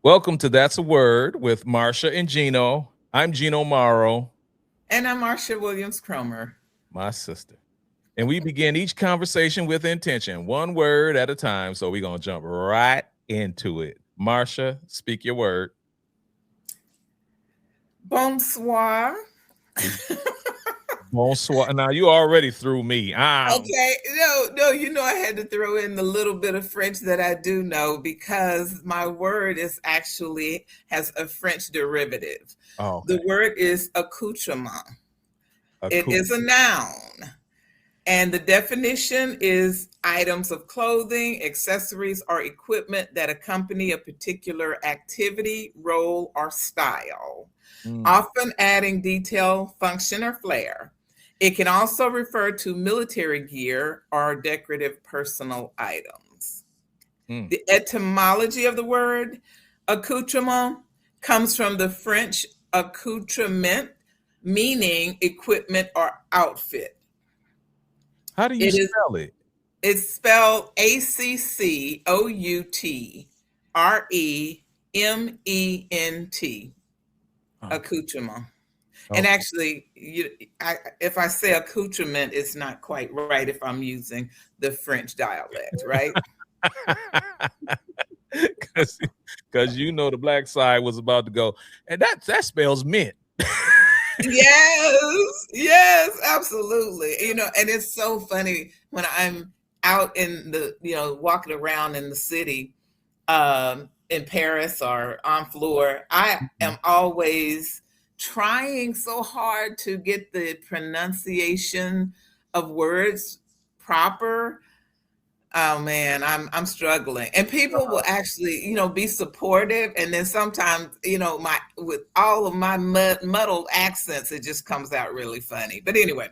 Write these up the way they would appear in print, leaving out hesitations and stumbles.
Welcome to That's a Word with Marcia and Gino. I'm Gino Morrow, And I'm Marcia Williams Cromer. my sister. And we begin each conversation with intention, one word at a time. So we're going to jump right into it. Marcia, speak your word. Bonsoir. Bonsoir. Now, you already threw me. Okay, no, I had to throw in the little bit of French that I do know because my word is actually has a French derivative. Oh, The okay. word is accoutrement. A It cool. is a noun. And the definition is items of clothing, accessories, or equipment that accompany a particular activity, role, or style, Mm, often adding detail, function, or flair. It can also refer to military gear or decorative personal items. mm. The etymology of the word accoutrement comes from the French accoutrement, meaning equipment or outfit. How do you It is spell it? it's spelled Accoutrement, Oh, accoutrement. And okay. actually, if I say accoutrement, it's not quite right if I'm using the French dialect, right? Because the black side was about to go, and that spells mint. Yes, absolutely. And it's so funny when I'm out in walking around in the city, in Paris or on floor, I am always trying so hard to get the pronunciation of words proper. Oh man, I'm struggling. And people will actually, be supportive. And then sometimes, my with all of my muddled accents, it just comes out really funny. But anyway,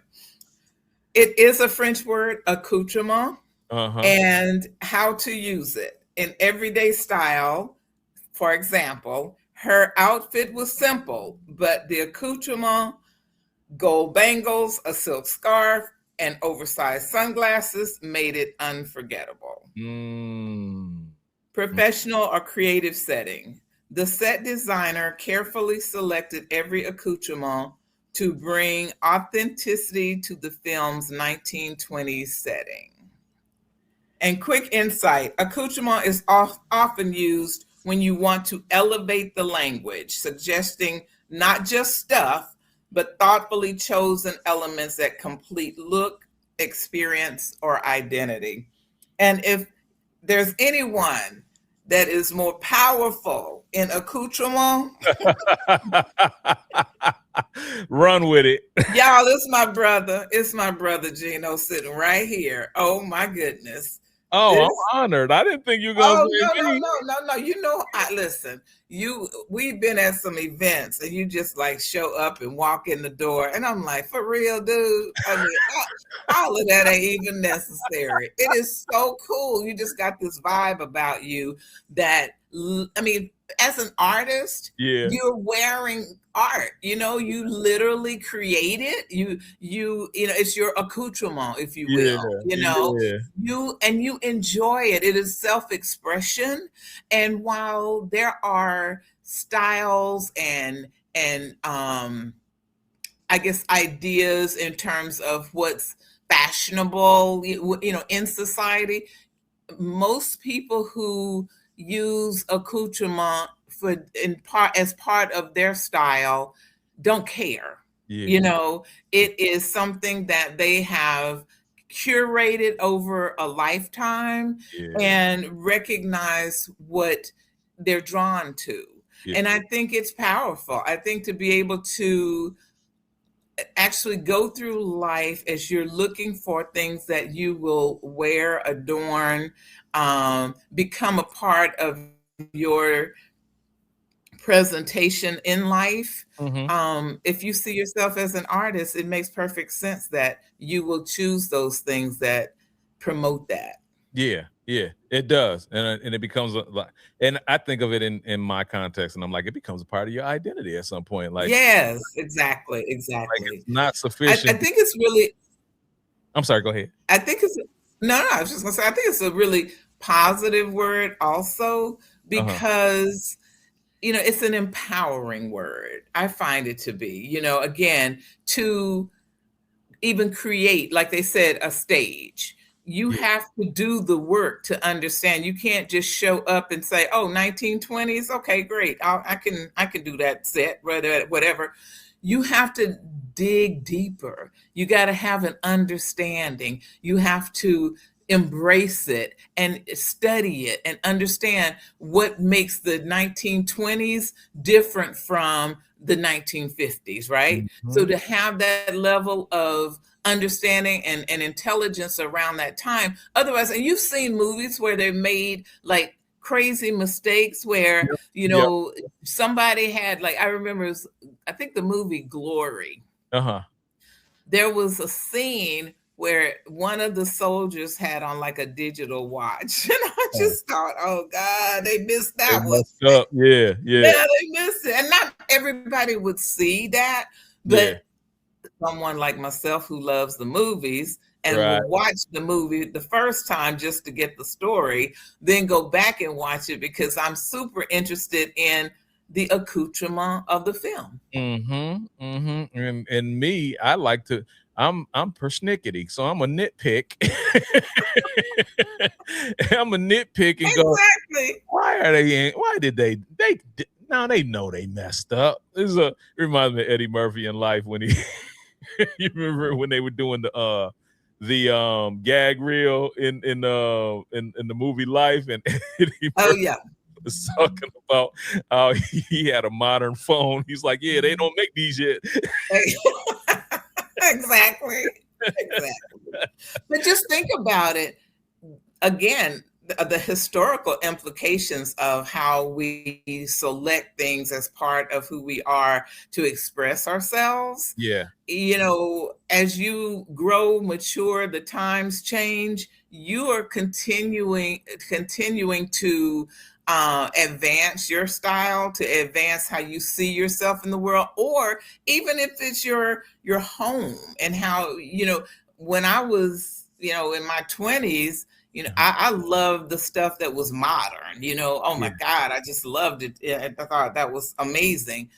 it is a French word, accoutrement, Uh-huh. and how to use it in everyday style. For example, her outfit was simple, but the accoutrement, gold bangles, a silk scarf, and oversized sunglasses made it unforgettable. Mm. Professional or creative setting. The set designer carefully selected every accoutrement to bring authenticity to the film's 1920s setting. And quick insight, accoutrement is often used when you want to elevate the language, suggesting not just stuff, but thoughtfully chosen elements that complete look, experience, or identity. And if there's anyone that is more powerful in accoutrement, Run with it. y'all, it's my brother. It's my brother Gino sitting right here. Oh my goodness. Oh, This I'm honored. I didn't think you were gonna Oh no, say no, me. no, no, no. I listen. We've been at some events and you just like show up and walk in the door. And I'm like, for real, dude. I mean, all of that ain't even necessary. It is so cool. You just got this vibe about you that, I mean, as an artist, Yeah, you're wearing art. You literally create it. It's your accoutrement, if you yeah, will. yeah. You enjoy it. It is self-expression. And while there are styles and I guess ideas in terms of what's fashionable, in society, most people who use accoutrement for in part as part of their style don't care. Yeah, You know, it is something that they have curated over a lifetime yeah, and recognize what they're drawn to. yeah, And I think it's powerful. I think to be able to actually go through life as you're looking for things that you will wear, adorn, become a part of your presentation in life. hmm If you see yourself as an artist, it makes perfect sense that you will choose those things that promote that. yeah, yeah. It does, and it becomes like, and I think of it in my context, and I'm like, it becomes a part of your identity at some point. Yes, exactly, Like it's exactly. not I sufficient. think it's really, I'm sorry. Go ahead. I think it's, no, no, I was just gonna say, I think it's a really positive word also Uh huh. because it's an empowering word. I find it to be, again, to even create, like they said, a stage. You Yeah. have to do the work to understand. You can't just show up and say, "Oh, 1920s, okay, great. I can do that set, whatever." You have to dig deeper. You got to have an understanding. You have to embrace it and study it and understand what makes the 1920s different from the 1950s, right? So Mhm. to have that level of understanding and intelligence around that time. Otherwise, and you've seen movies where they made like crazy mistakes where, Yep. Yep. somebody had, like, I remember, I think the movie Glory, Uh-huh. there was a scene where one of the soldiers had on like a digital watch. And I Oh, just thought, oh God, they missed they that one. messed up. Yeah, yeah, Yeah, they missed it. And not everybody would see that, yeah. but someone like myself who loves the movies and Right. will watch the movie the first time just to get the story, then go back and watch it because I'm super interested in the accoutrement of the film. Mhm, mhm, and me, I like to I'm persnickety, so I'm a nitpick. I'm a nitpick and go, Exactly. "Why are they in why did they di now they know they messed up." This is a reminds me of Eddie Murphy in Life when he you remember when they were doing the gag reel in the movie Life, and Eddie Oh Murphy yeah. was talking about how he had a modern phone. He's like, "Yeah, they don't make these yet." Exactly. Exactly. But just think about it again, the historical implications of how we select things as part of who we are to express ourselves. Yeah. As you grow, mature, the times change, you are continuing to advance your style, to advance how you see yourself in the world, or even if it's your home and how, when I was, in my 20s, Uh-huh. I loved the stuff that was modern, oh Yeah. my God, I just loved it. Yeah, I thought that was amazing.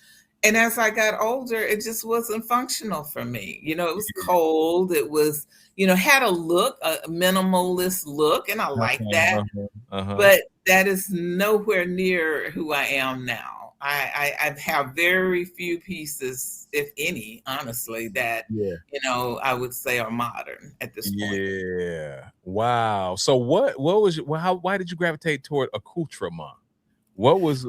And as I got older, it just wasn't functional for me. It was cold. It was, had a look, a minimalist look, and I like Uh-huh, that. uh-huh, uh-huh. But that is nowhere near who I am now. I have very few pieces, if any, honestly, that, Yeah. I would say are modern at this point. Yeah. Wow. So what was well, how why did you gravitate toward accoutrement? What was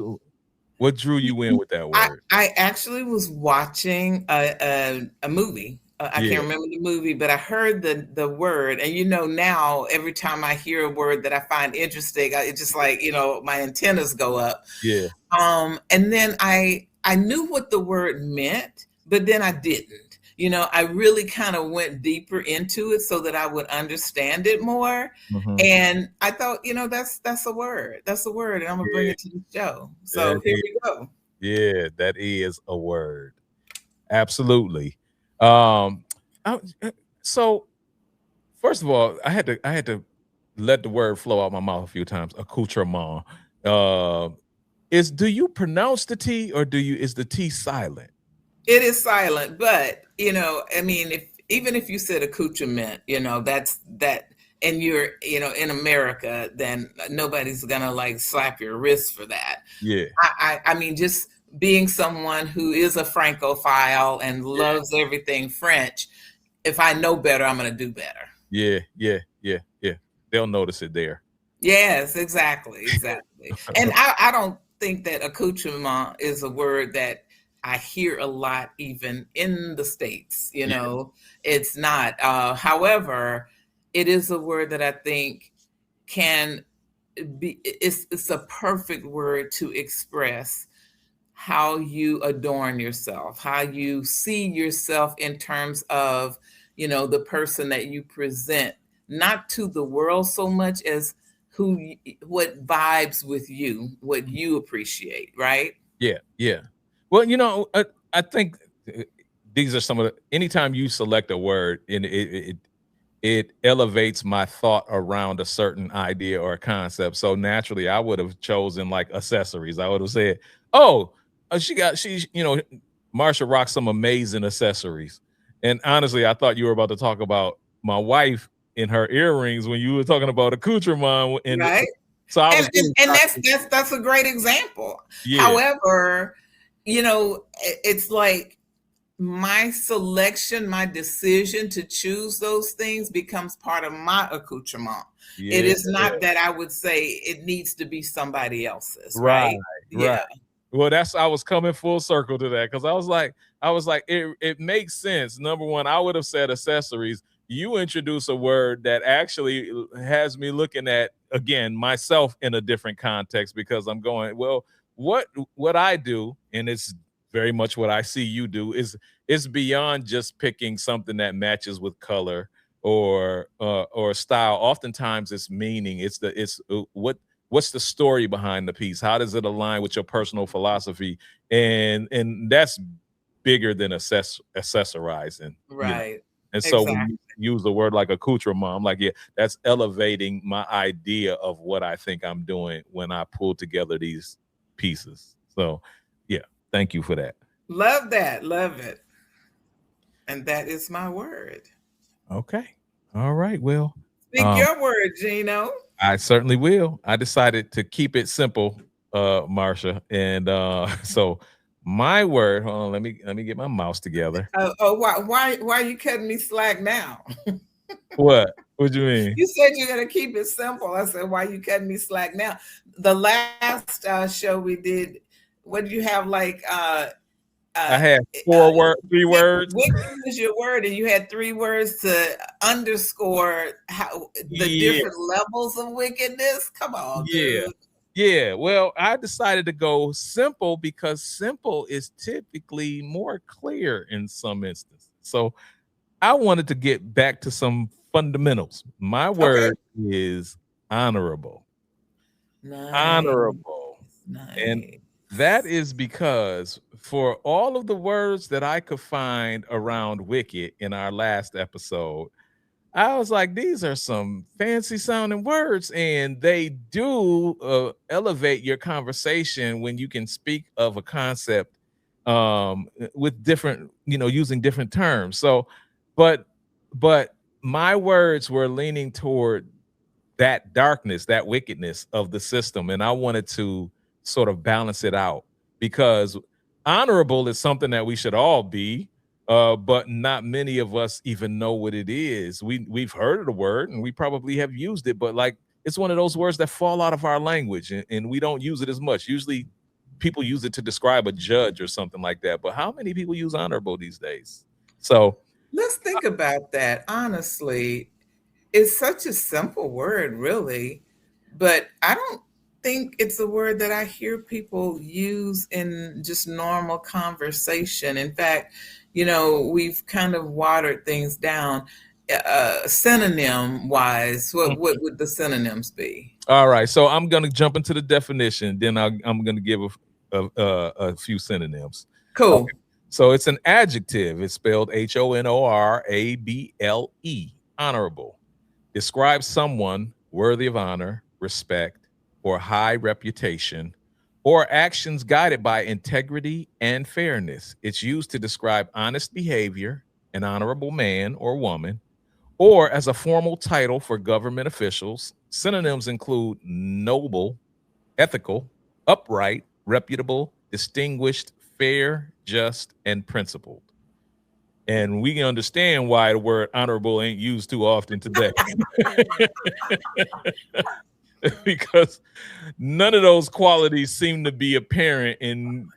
what drew you in with that word? I actually was watching a movie. I Yeah, can't remember the movie, but I heard the word, and now every time I hear a word that I find interesting, it just like my antennas go up. yeah. And then I knew what the word meant, but then I didn't. I really kind of went deeper into it so that I would understand it more. Mhm. And I thought, that's a word. That's a word, and I'm gonna bring Yeah, it to the show. that So here is we go. yeah, that is a word. Absolutely. Um, I so first of all, I had to let the word flow out my mouth a few times, accoutrement. Uh, do you pronounce the T or is the T silent? It is silent, but I mean, if even if you said accoutrement, that's that, and you're in America, then nobody's gonna like slap your wrist for that. Yeah, I mean, just being someone who is a Francophile and yeah, loves everything French, if I know better, I'm gonna do better. yeah, yeah, yeah, yeah. They'll notice it there. Yes, exactly, exactly. And I don't think that accoutrement is a word that I hear a lot even in the States, Yeah, it's not. However, it is a word that I think can it's a perfect word to express how you adorn yourself, how you see yourself in terms of, the person that you present, not to the world so much as what vibes with you, what you appreciate, right? yeah, yeah. Well, I think uh, these are some of the anytime you select a word and it elevates my thought around a certain idea or a concept. So naturally, I would have chosen like accessories. I would have said Oh, Marsha rocks some amazing accessories. And honestly, I thought you were about to talk about my wife in her earrings when you were talking about accoutrement. And Right. so I And was and, really and shocked. that's a great example. Yeah, However, it's like my selection, my decision to choose those things becomes part of my accoutrement. It yeah, is not that I would say it needs to be somebody else's, right, right? right. Yeah. Well, I was coming full circle to that because I was like, it makes sense. Number one, I would have said accessories. You introduce a word that actually has me looking at again myself in a different context because I'm going, well, what what I do, and it's very much what I see you do, is it's beyond just picking something that matches with color or style. Oftentimes it's meaning. It's what's the story behind the piece? How does it align with your personal philosophy? And that's bigger than accessorizing, you know. Right. And so when Exactly. you use a word like accoutrement, I'm like, yeah, that's elevating my idea of what I think I'm doing when I pull together these pieces. So yeah, thank you for that. Love that. Love it. And that is my word. Okay. All right. Well, Speak um, your word, Gino. I certainly will. I decided to keep it simple, Marsha. And so my word, hold on, let me get my mouse together. Why are you cutting me slack now? What? What do you mean? You said you're gonna keep it simple. I said, why are you cutting me slack now? The last show we did, what did you have like I had uh, 3 words. wicked was your word, and you had 3 words to underscore how the Yeah, different levels of wickedness. Come on, yeah. dude. Yeah, well, I decided to go simple because simple is typically more clear in some instances. So I wanted to get back to some fundamentals. My Okay. word is honorable. Nice. Honorable. And Nice. that is because for all of the words that I could find around wicked in our last episode, I was like, these are some fancy sounding words, and they do elevate your conversation when you can speak of a concept with different, using different terms. So, but but my words were leaning toward that darkness, that wickedness of the system. And I wanted to sort of balance it out because honorable is something that we should all be, but not many of us even know what it is. We've heard of the word and we probably have used it, but like it's one of those words that fall out of our language and we don't use it as much. Usually people use it to describe a judge or something like that. But how many people use honorable these days? So Let's think about that. Honestly, it's such a simple word, really, but I don't think it's a word that I hear people use in just normal conversation. In fact, we've kind of watered things down. Synonym wise, what would the synonyms be? all right, so I'm gonna jump into the definition. Then I'm gonna give a few synonyms. Okay, Cool. so it's an adjective. It's spelled Honorable. Honorable describes someone worthy of honor, respect, or high reputation, or actions guided by integrity and fairness. It's used to describe honest behavior, an honorable man or woman, or as a formal title for government officials. Synonyms include noble, ethical, upright, reputable, distinguished, fair, just, and principled. And we can understand why the word honorable ain't used too often today. Because none of those qualities seem to be apparent in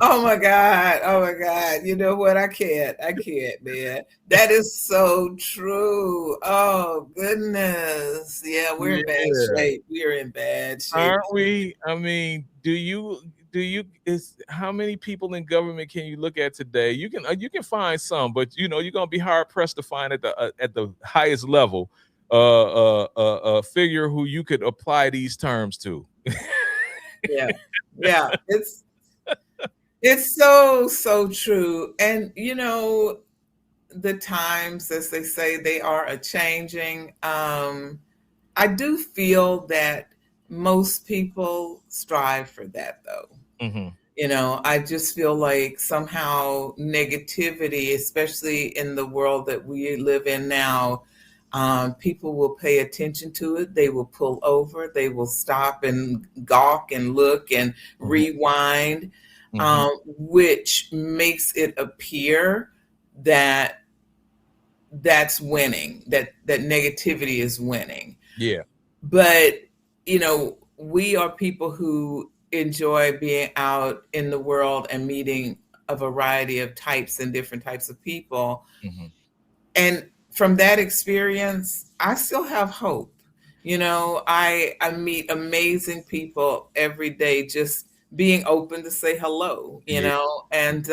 Oh my God. Oh my God. You know what? I can't. I can't, man. That is so true. Oh goodness. Yeah, we're in bad yeah. shape. We're in bad shape. Aren't we? I mean, do you is how many people in government can you look at today? You can find some, but you're gonna be hard pressed to find at the highest level a figure who you could apply these terms to. Yeah. Yeah. It's so true. And the times, as they say, they are a changing. I do feel that most people strive for that though. Hmm. I just feel like somehow negativity, especially in the world that we live in now, people will pay attention to it. They will pull over. They will stop and gawk and look and Hmm. rewind, Hmm. which makes it appear that that's winning, that negativity is winning. Yeah. But we are people who enjoy being out in the world and meeting a variety of types and different types of people. Hmm. And from that experience, I still have hope. I meet amazing people every day, just being open to say hello, Yeah. and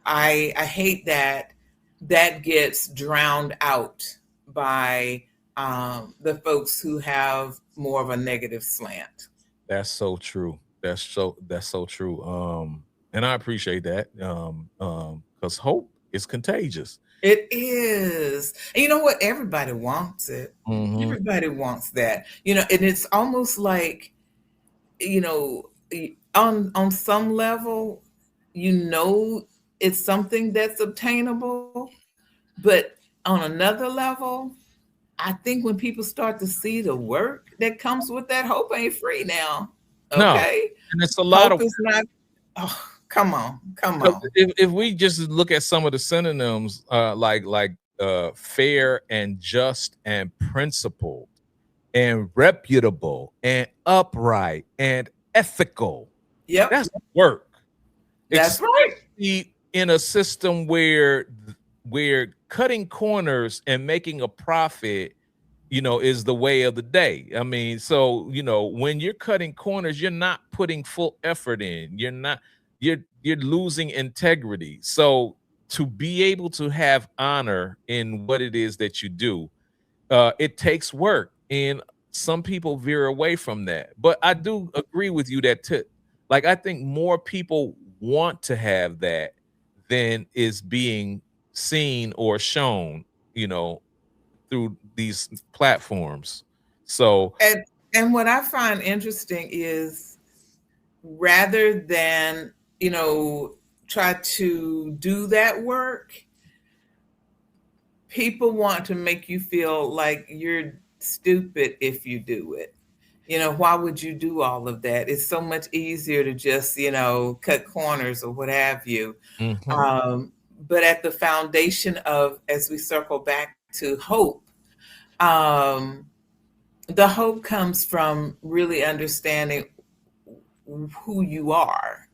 I hate that that gets drowned out by the folks who have more of a negative slant. That's so true. That's so true. And I appreciate that. Because hope is contagious. It is. And you know what? Everybody wants it. Hmm. Everybody wants that. And it's almost like, on some level, it's something that's obtainable, but on another level, I think when people start to see the work that comes with that, hope ain't free now. No, Okay? and it's a lot Hope of is not, oh, come on, come 'cause on. if we just look at some of the synonyms, fair and just and principled and reputable and upright and ethical, Yep, that's work, that's right. especially in a system where cutting corners and making a profit, is the way of the day. I mean, so, when you're cutting corners, you're not putting full effort in. You're losing integrity. So to be able to have honor in what it is that you do, it takes work, and some people veer away from that. But I do agree with you that like, I think more people want to have that than is being seen or shown, you know, through these platforms. So, And what I find interesting is, rather than, try to do that work, people want to make you feel like you're stupid if you do it. Why would you do all of that? It's so much easier to just, cut corners or what have you. mhm, Um, but at the foundation of, as we circle back to hope, um, the hope comes from really understanding who you are,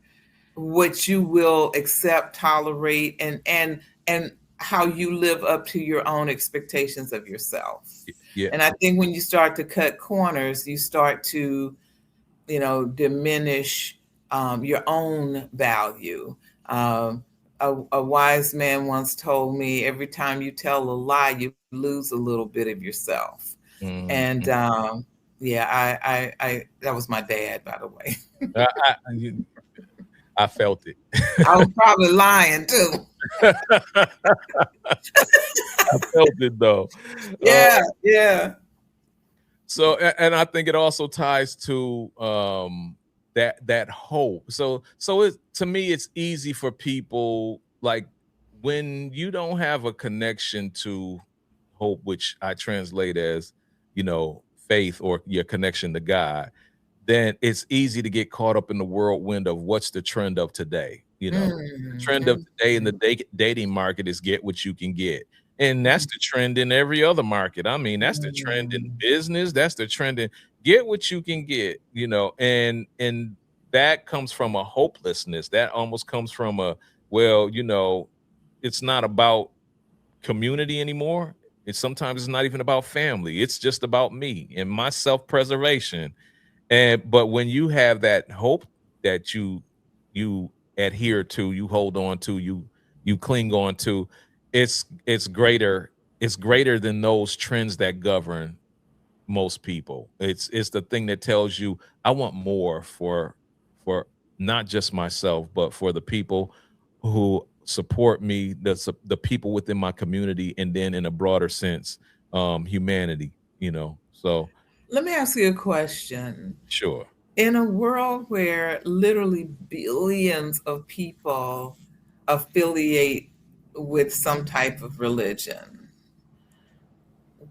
what you will accept, tolerate, and how you live up to your own expectations of yourself. yeah, And I think when you start to cut corners, you start to, diminish your own value. A wise man once told me, every time you tell a lie, you lose a little bit of yourself. And mhm. yeah, I that was my dad, by the way. I felt it. I was probably lying too. I felt it though. Uh, Yeah, yeah. so, and I think it also ties to that hope. So it to me, it's easy for people, like, when you don't have a connection to hope, which I translate as, faith or your connection to God, then it's easy to get caught up in the whirlwind of what's the trend of today. The Mm, trend of today in the mm, dating market is get what you can get. And that's mm, the trend in every other market. I mean, that's the trend in mm. business. That's the trend in get what you can get, and that comes from a hopelessness. That almost comes from a, well, it's not about community anymore. It's not even about family. It's just about me and my self-preservation. But when you have that hope that you adhere to, you hold on to, you cling on to, it's greater than those trends that govern most people. It's the thing that tells you, I want more for not just myself, but for the people who support me, the people within my community, and then in a broader sense, humanity. So Let me ask you a question. sure. In a world where literally billions of people affiliate with some type of religion,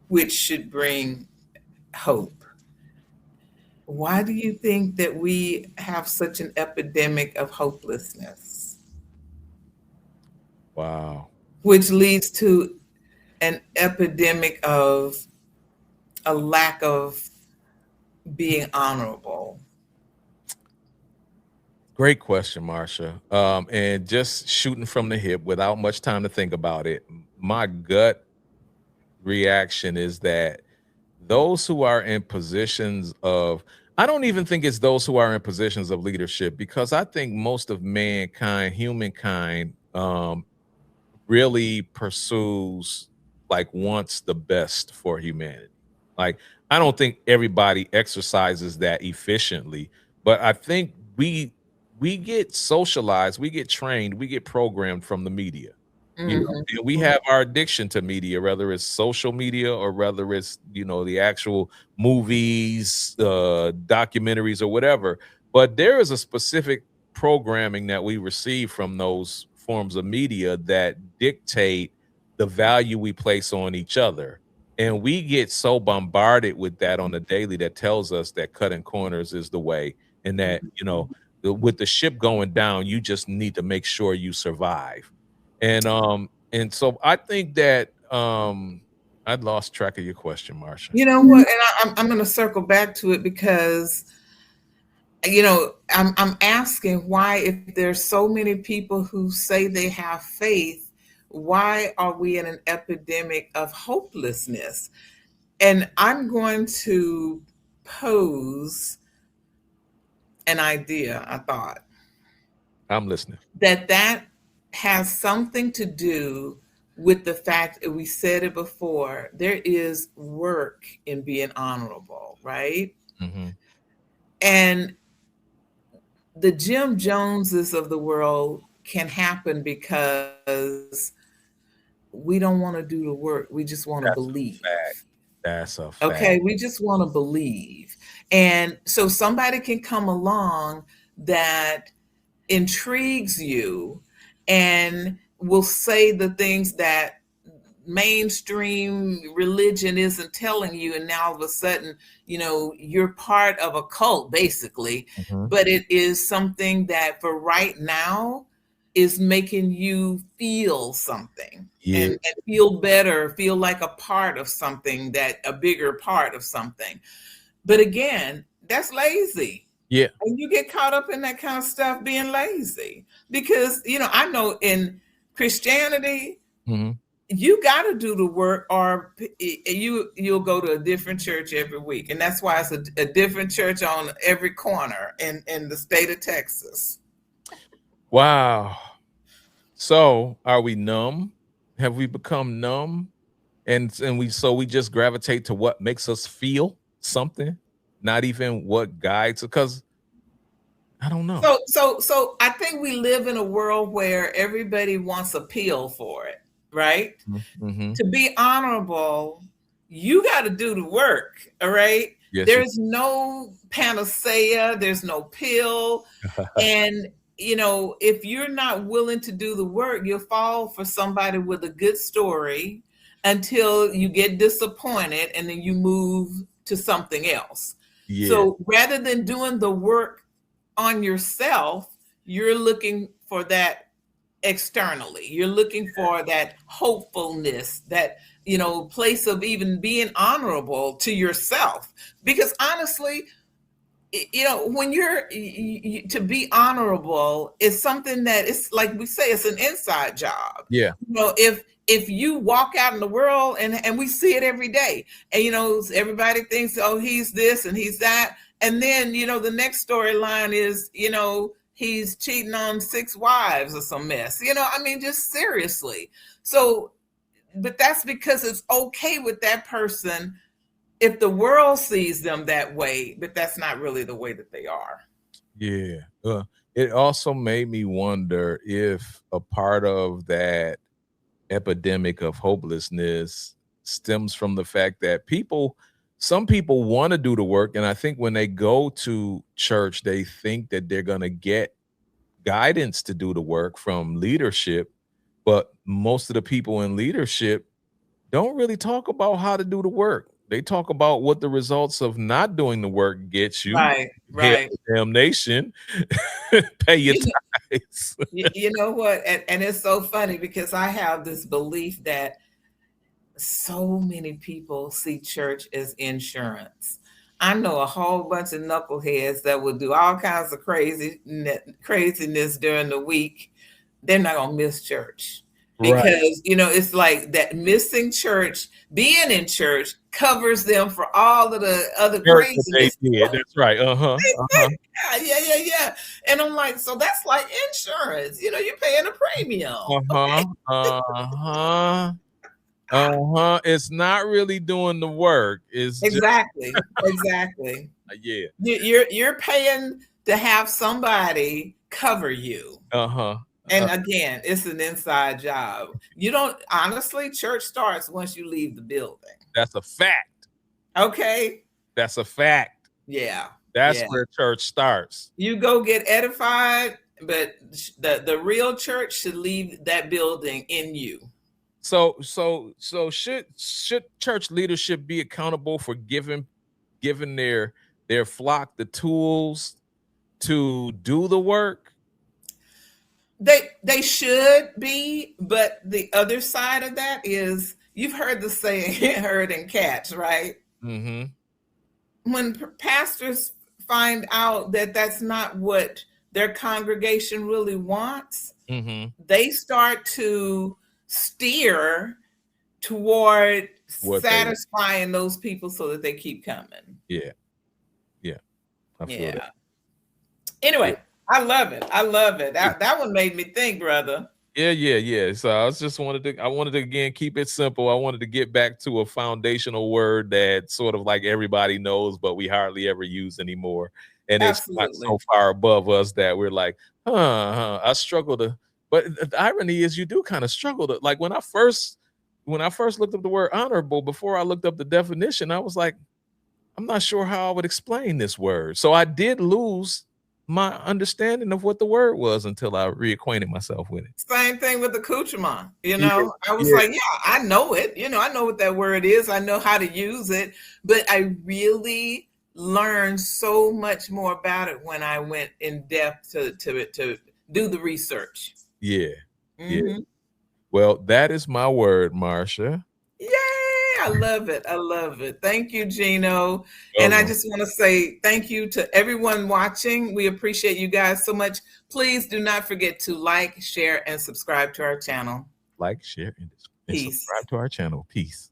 which should bring hope, why do you think that we have such an epidemic of hopelessness, Wow. which leads to an epidemic of a lack of being honorable? Great question, Marcia. And just shooting from the hip without much time to think about it, my gut reaction is that those who are in positions of, I don't even think it's those who are in positions of leadership, because I think most of mankind, humankind, really pursues, like, wants the best for humanity. Like, I don't think everybody exercises that efficiently, but I think we get socialized, we get trained, we get programmed from the media. You know, Mhm, and we have our addiction to media, whether it's social media or whether it's, the actual movies, documentaries or whatever. But there is a specific programming that we receive from those forms of media that dictate the value we place on each other. And we get so bombarded with that on the daily that tells us that cutting corners is the way, and that, with the ship going down, you just need to make sure you survive. And so I think that I'd lost track of your question, Marcia. You know what? And I'm going to circle back to it because I'm asking why, if there's so many people who say they have faith, why are we in an epidemic of hopelessness? And I'm going to pose an idea, I thought, I'm listening. that has something to do with the fact that we said it before, there is work in being honorable, right? Hmm. And the Jim Joneses of the world can happen because we don't want to do the work. We just want to That's a believe. fact. That's a fact. Okay, we just want to believe. And so somebody can come along that intrigues you and will say the things that mainstream religion isn't telling you, and now all of a sudden you're part of a cult basically, Mhm. but it is something that for right now is making you feel something, Yeah, and feel better, feel like a part of something, that a bigger part of something. But again, that's lazy. yeah. And you get caught up in that kind of stuff being lazy, because I know in Christianity Mhm. you got to do the work, or you'll go to a different church every week, and that's why it's a different church on every corner in the state of Texas. Wow. So, are we numb? Have we become numb? And we just gravitate to what makes us feel something, not even what guides, because I don't know. So I think we live in a world where everybody wants a pill for it, right? Mhm. To be honorable, you got to do the work. All right. Yes, you. There's no panacea, there's no pill. And, if you're not willing to do the work, you'll fall for somebody with a good story until you get disappointed and then you move to something else. Yeah, So rather than doing the work on yourself, you're looking for that externally. You're looking for that hopefulness, that place of even being honorable to yourself. Because honestly, when you're to be honorable is something that, it's like we say, it's an inside job. yeah, If you walk out in the world, and we see it every day, and everybody thinks, oh, he's this and he's that, and then the next storyline is he's cheating on 6 wives or some mess, I mean, just seriously. So, but that's because it's okay with that person if the world sees them that way, but that's not really the way that they are. yeah. It also made me wonder if a part of that epidemic of hopelessness stems from the fact that people some people want to do the work, and I think when they go to church, they think that they're going to get guidance to do the work from leadership, but most of the people in leadership don't really talk about how to do the work. They talk about what the results of not doing the work gets you. Right, Hell, right. damnation. Pay your You know, tithes. you know what? And it's so funny because I have this belief that so many people see church as insurance. I know a whole bunch of knuckleheads that will do all kinds of craziness during the week. They're not gonna miss church Right. because it's like that missing church, being in church covers them for all of the other Church that they craziness. did. That's right. Yeah. And I'm like, so that's like insurance. You're paying a premium. It's not really doing the work. It's just Exactly. yeah. You're paying to have somebody cover you. And again, it's an inside job. You don't honestly, church starts once you leave the building. That's a fact. Okay. That's a fact. Yeah. That's where church starts. You go get edified, but the real church should leave that building in you. So should church leadership be accountable for giving their flock the tools to do the work? They should be, but the other side of that is, you've heard the saying, herd and catch, right? Mm-hmm. When pastors find out that that's not what their congregation really wants, mm-hmm. they start to steer toward satisfying those people so that they keep coming. Yeah. I feel that. Anyway, I love it. That one made me think, brother. Yeah. So I wanted to again keep it simple. I wanted to get back to a foundational word that sort of like everybody knows, but we hardly ever use anymore. And Absolutely. It's not so far above us that we're like, I struggle to. But the irony is, you do kind of struggle to. Like when I first looked up the word honorable, before I looked up the definition, I was like, I'm not sure how I would explain this word. So I did lose my understanding of what the word was until I reacquainted myself with it. Same thing with accoutrement. I was like, I know it. I know what that word is. I know how to use it. But I really learned so much more about it when I went in depth to do the research. Yeah. Well, that is my word, Marcia. Yay! I love it. Thank you, Gino. And I just want to say thank you to everyone watching. We appreciate you guys so much. Please do not forget to like, share, and subscribe to our channel. Like, share, and subscribe to our channel. Peace.